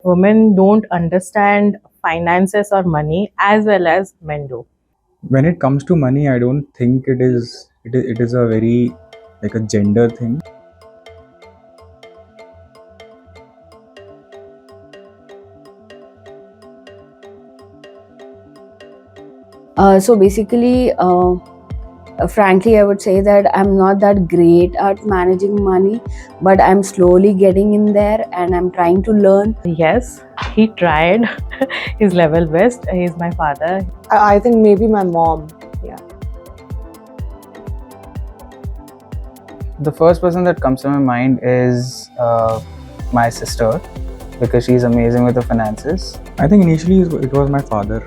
women don't understand finances or money as well as men do. When it comes to money, I don't think it is a very like a gender thing. So basically, frankly, I would say that I'm not that great at managing money, but I'm slowly getting in there and I'm trying to learn. Yes, he tried his level best. He's my father. I think maybe my mom. Yeah. The first person that comes to my mind is my sister, because she's amazing with the finances. I think initially it was my father.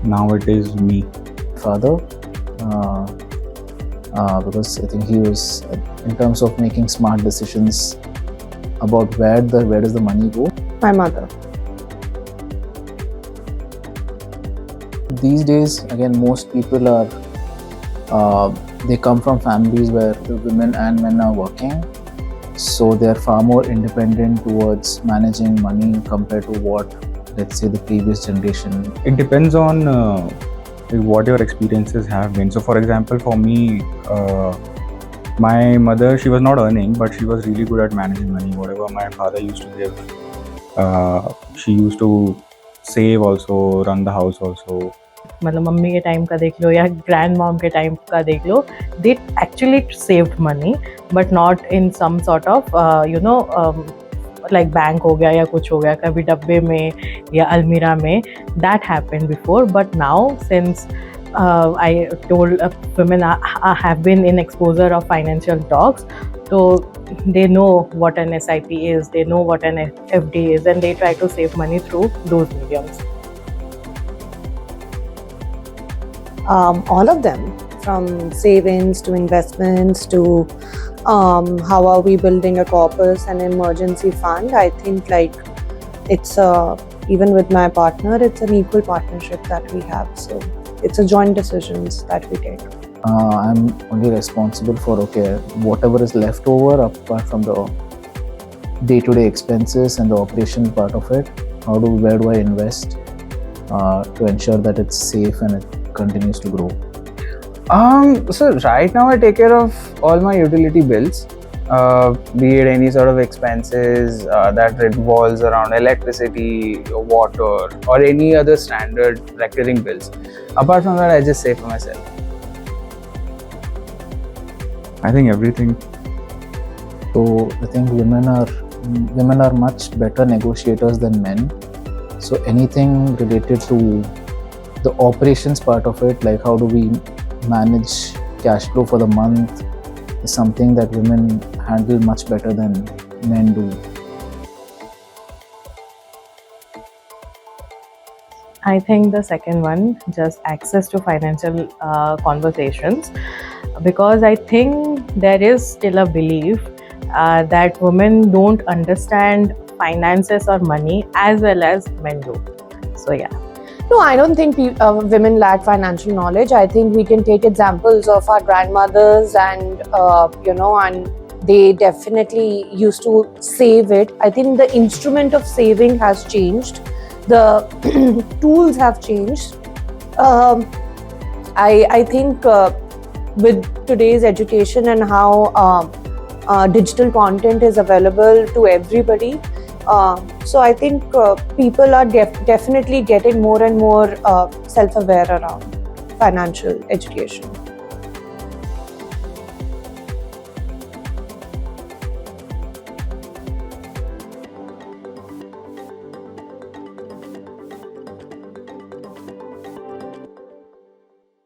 Now it is me. Father, because I think he was, in terms of making smart decisions about where does the money go. My mother. These days, again, most people are they come from families where the women and men are working, so they are far more independent towards managing money compared to what, let's say, the previous generation. It depends on what your experiences have been. So, for example, for me, my mother, she was not earning, but she was really good at managing money. Whatever my father used to give, she used to save also, run the house also. मतलब mummy के time का देख लो या grand mom के time का देख लो, they actually saved money but not in some sort of like bank हो गया या कुछ हो गया कभी डब्बे में या अलमीरा में. That happened before, but now since I told women have been in exposure of financial talks, so they know what an SIP is, they know what an FD is, and they try to save money through those mediums. All of them, from savings to investments to how are we building a corpus and emergency fund. I think like it's even with my partner, it's an equal partnership that we have. So it's a joint decisions that we take. I'm only responsible for whatever is left over apart from the day-to-day expenses and the operation part of it. Where do I invest to ensure that it's safe and it continues to grow? So right now I take care of all my utility bills, be it any sort of expenses that revolves around electricity, water, or any other standard recurring bills. Apart from that, I just save for myself. I think everything. So I think women are much better negotiators than men. So anything related to the operations part of it, like how do we manage cash flow for the month, is something that women handle much better than men do. I think the second one, just access to financial conversations, because I think there is still a belief that women don't understand finances or money as well as men do. So yeah. No, I don't think women lack financial knowledge. I think we can take examples of our grandmothers and and they definitely used to save it. I think the instrument of saving has changed. The tools have changed. I think with today's education and how digital content is available to everybody, so I think people are definitely getting more and more self-aware around financial education.